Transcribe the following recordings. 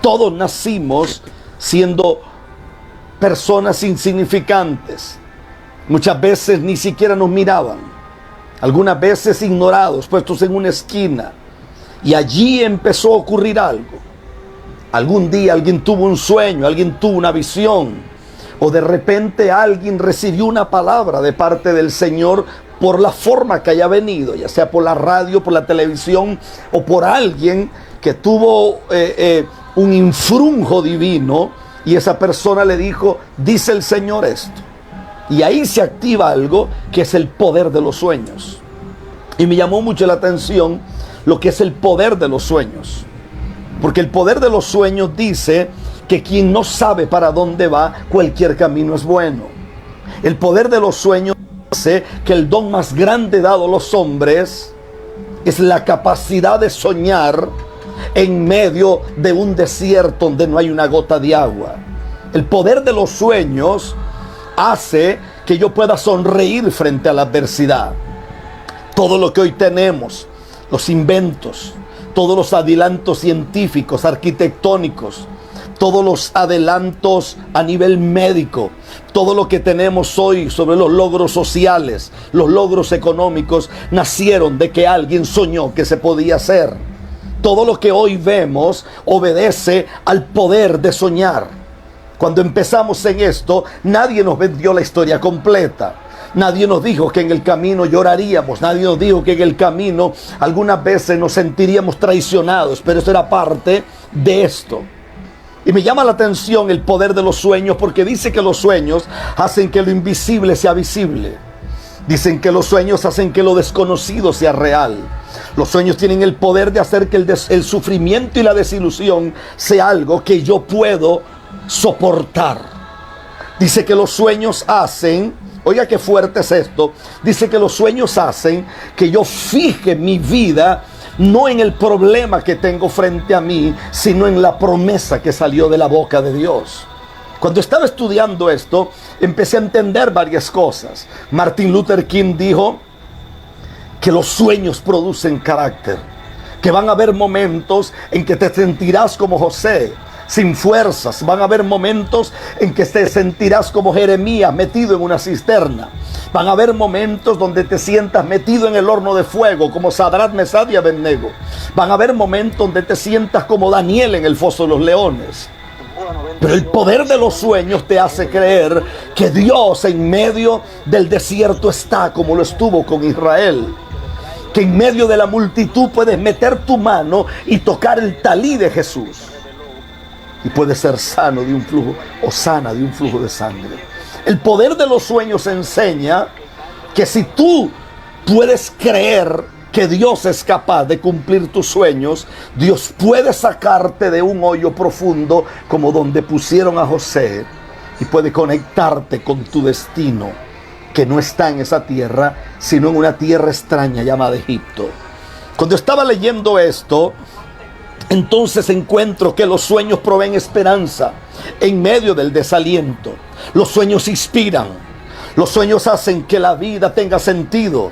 Todos nacimos siendo personas insignificantes. Muchas veces ni siquiera nos miraban. Algunas veces ignorados, puestos en una esquina. Y allí empezó a ocurrir algo. Algún día alguien tuvo un sueño, alguien tuvo una visión. O de repente alguien recibió una palabra de parte del Señor por la forma que haya venido, ya sea por la radio, por la televisión o por alguien que tuvo un infrunjo divino y esa persona le dijo, dice el Señor esto. Y ahí se activa algo que es el poder de los sueños. Y me llamó mucho la atención lo que es el poder de los sueños. Porque el poder de los sueños dice que quien no sabe para dónde va, cualquier camino es bueno. El poder de los sueños dice que el don más grande dado a los hombres es la capacidad de soñar en medio de un desierto donde no hay una gota de agua. El poder de los sueños hace que yo pueda sonreír frente a la adversidad. Todo lo que hoy tenemos, los inventos, todos los adelantos científicos, arquitectónicos, todos los adelantos a nivel médico, todo lo que tenemos hoy sobre los logros sociales, los logros económicos, nacieron de que alguien soñó que se podía hacer. Todo lo que hoy vemos obedece al poder de soñar. Cuando empezamos en esto, nadie nos vendió la historia completa. Nadie nos dijo que en el camino lloraríamos. Nadie nos dijo que en el camino algunas veces nos sentiríamos traicionados. Pero eso era parte de esto. Y me llama la atención el poder de los sueños, porque dice que los sueños hacen que lo invisible sea visible. Dicen que los sueños hacen que lo desconocido sea real. Los sueños tienen el poder de hacer que el sufrimiento y la desilusión sea algo que yo puedo soportar. Dice que los sueños hacen, oiga qué fuerte es esto, dice que los sueños hacen que yo fije mi vida no en el problema que tengo frente a mí, sino en la promesa que salió de la boca de Dios. Cuando estaba estudiando esto, empecé a entender varias cosas. Martin Luther King dijo que los sueños producen carácter, que van a haber momentos en que te sentirás como José, sin fuerzas. Van a haber momentos en que te sentirás como Jeremías, metido en una cisterna. Van a haber momentos donde te sientas metido en el horno de fuego, como Sadrach, Mesach y Abednego. Van a haber momentos donde te sientas como Daniel en el foso de los leones. Pero el poder de los sueños te hace creer que Dios en medio del desierto está, como lo estuvo con Israel. Que en medio de la multitud puedes meter tu mano y tocar el talí de Jesús. Y puedes ser sano de un flujo o sana de un flujo de sangre. El poder de los sueños enseña que si tú puedes creer que Dios es capaz de cumplir tus sueños, Dios puede sacarte de un hoyo profundo como donde pusieron a José y puede conectarte con tu destino, que no está en esa tierra, sino en una tierra extraña llamada Egipto. Cuando estaba leyendo esto, entonces encuentro que los sueños proveen esperanza en medio del desaliento. Los sueños inspiran. Los sueños hacen que la vida tenga sentido.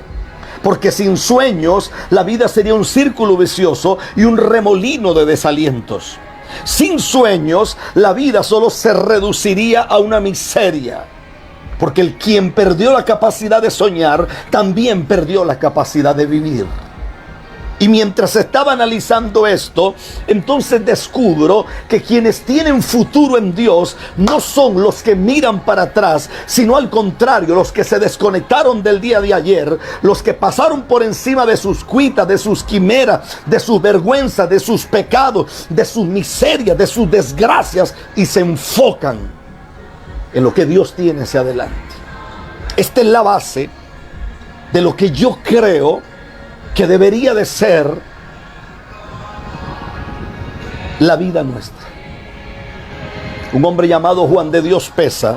Porque sin sueños la vida sería un círculo vicioso y un remolino de desalientos. Sin sueños la vida solo se reduciría a una miseria. Porque el quien perdió la capacidad de soñar también perdió la capacidad de vivir. Y mientras estaba analizando esto, entonces descubro que quienes tienen futuro en Dios no son los que miran para atrás, sino al contrario, los que se desconectaron del día de ayer, los que pasaron por encima de sus cuitas, de sus quimeras, de sus vergüenzas, de sus pecados, de sus miserias, de sus desgracias, y se enfocan en lo que Dios tiene hacia adelante. Esta es la base de lo que yo creo que debería de ser la vida nuestra. Un hombre llamado Juan de Dios Pesa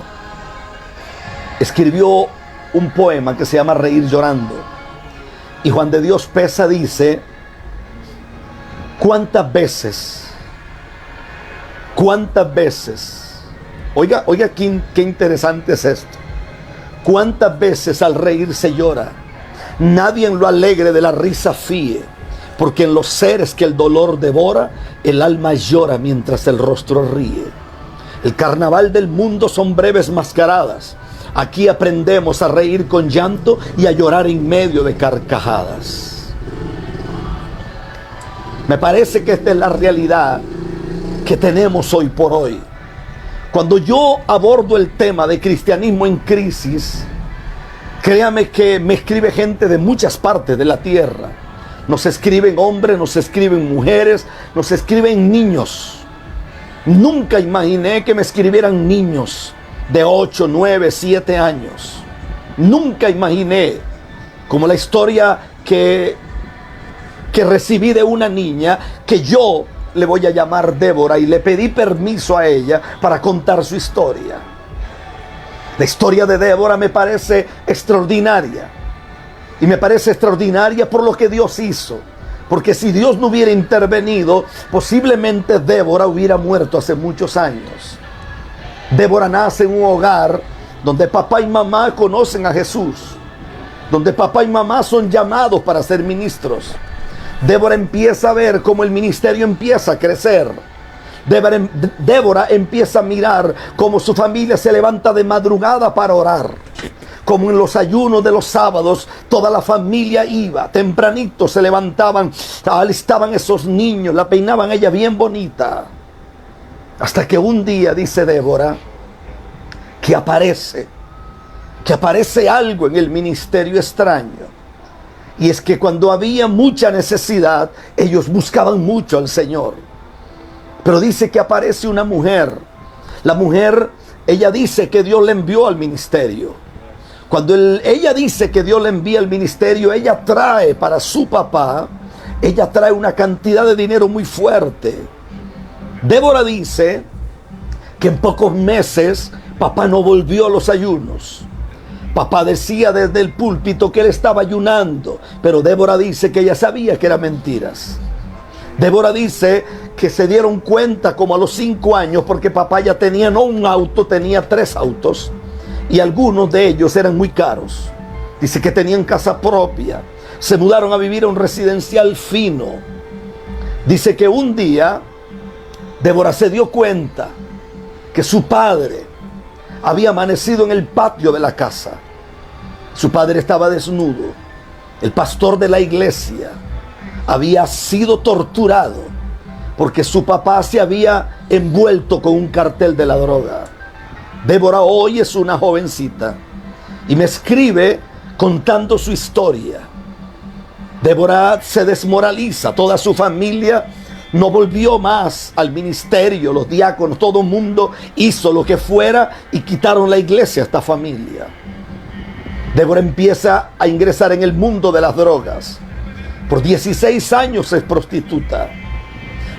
escribió un poema que se llama Reír llorando. Y Juan de Dios Pesa dice: ¿cuántas veces, oiga qué interesante es esto, cuántas veces al reír se llora? Nadie en lo alegre de la risa fíe, porque en los seres que el dolor devora, el alma llora mientras el rostro ríe. El carnaval del mundo son breves mascaradas. Aquí aprendemos a reír con llanto y a llorar en medio de carcajadas. Me parece que esta es la realidad que tenemos hoy por hoy. Cuando yo abordo el tema de cristianismo en crisis, créame que me escribe gente de muchas partes de la tierra. Nos escriben hombres, nos escriben mujeres, nos escriben niños. Nunca imaginé que me escribieran niños de 8, 9, 7 años. Nunca imaginé, como la historia que recibí de una niña que yo le voy a llamar Débora, y le pedí permiso a ella para contar su historia. La historia de Débora me parece extraordinaria. Y me parece extraordinaria por lo que Dios hizo. Porque si Dios no hubiera intervenido, posiblemente Débora hubiera muerto hace muchos años. Débora nace en un hogar donde papá y mamá conocen a Jesús, donde papá y mamá son llamados para ser ministros. Débora empieza a ver cómo el ministerio empieza a crecer. Débora empieza a mirar cómo su familia se levanta de madrugada para orar. Como en los ayunos de los sábados, toda la familia iba, tempranito se levantaban, alistaban esos niños, la peinaban ella bien bonita. Hasta que un día, dice Débora, que aparece algo en el ministerio extraño. Y es que cuando había mucha necesidad, ellos buscaban mucho al Señor. Pero dice que aparece una mujer. La mujer, ella dice que Dios le envió al ministerio. Cuando ella dice que Dios le envía al ministerio, ella trae para su papá, ella trae una cantidad de dinero muy fuerte. Débora dice que en pocos meses papá no volvió a los ayunos. Papá decía desde el púlpito que él estaba ayunando, pero Débora dice que ella sabía que eran mentiras. Débora dice que se dieron cuenta como a los 5 años, porque papá ya tenía no un auto, tenía 3 autos, y algunos de ellos eran muy caros. Dice que tenían casa propia, se mudaron a vivir a un residencial fino. Dice que un día Débora se dio cuenta que su padre había amanecido en el patio de la casa. Su padre estaba desnudo. El pastor de la iglesia había sido torturado porque su papá se había envuelto con un cartel de la droga. Débora hoy es una jovencita y me escribe contando su historia. Débora se desmoraliza, toda su familia no volvió más al ministerio, los diáconos, todo el mundo hizo lo que fuera y quitaron la iglesia a esta familia. Débora empieza a ingresar en el mundo de las drogas. Por 16 años es prostituta.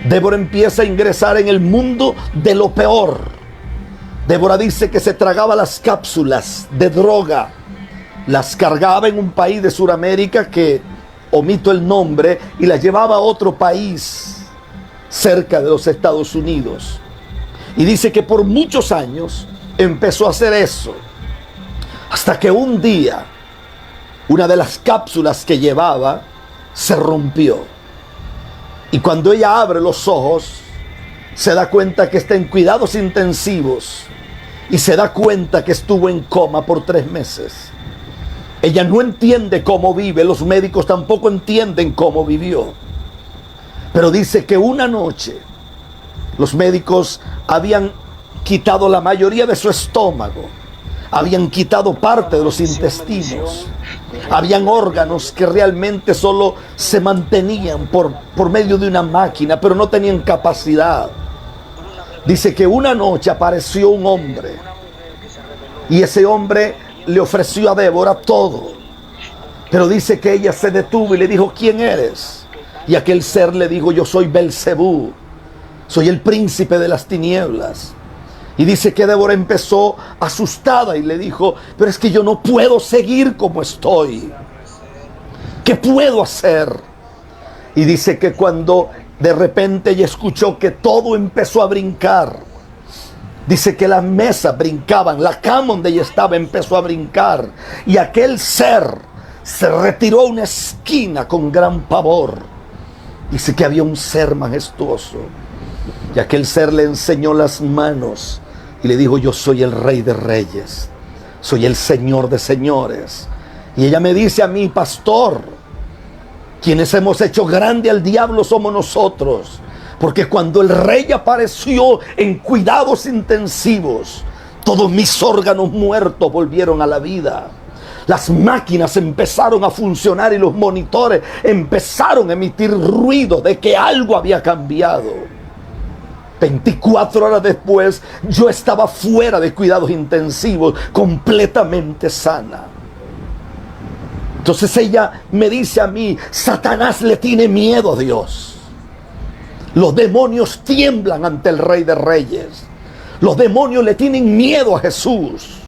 Débora empieza a ingresar en el mundo de lo peor. Débora dice que se tragaba las cápsulas de droga, las cargaba en un país de Sudamérica que omito el nombre y las llevaba a otro país cerca de los Estados Unidos. Y dice que por muchos años empezó a hacer eso, hasta que un día una de las cápsulas que llevaba se rompió. Y cuando ella abre los ojos, se da cuenta que está en cuidados intensivos y se da cuenta que estuvo en coma por 3 meses. Ella no entiende cómo vive, los médicos tampoco entienden cómo vivió. Pero dice que una noche los médicos habían quitado la mayoría de su estómago, habían quitado parte de los intestinos, habían órganos que realmente solo se mantenían por medio de una máquina, pero no tenían capacidad. Dice que una noche apareció un hombre y ese hombre le ofreció a Débora todo, pero dice que ella se detuvo y le dijo: ¿quién eres? Y aquel ser le dijo: yo soy Belcebú, soy el príncipe de las tinieblas. Y dice que Débora empezó asustada y le dijo: pero es que yo no puedo seguir como estoy. ¿Qué puedo hacer? Y dice que cuando de repente ella escuchó que todo empezó a brincar, dice que las mesas brincaban, la cama donde ella estaba empezó a brincar, y aquel ser se retiró a una esquina con gran pavor. Dice que había un ser majestuoso. Y aquel ser le enseñó las manos y le dijo: yo soy el Rey de Reyes, soy el Señor de Señores. Y ella me dice a mí: pastor, quienes hemos hecho grande al diablo somos nosotros, porque cuando el Rey apareció en cuidados intensivos, todos mis órganos muertos volvieron a la vida. Las máquinas empezaron a funcionar y los monitores empezaron a emitir ruido de que algo había cambiado. 24 horas después, yo estaba fuera de cuidados intensivos, completamente sana. Entonces ella me dice a mí: Satanás le tiene miedo a Dios. Los demonios tiemblan ante el Rey de Reyes. Los demonios le tienen miedo a Jesús.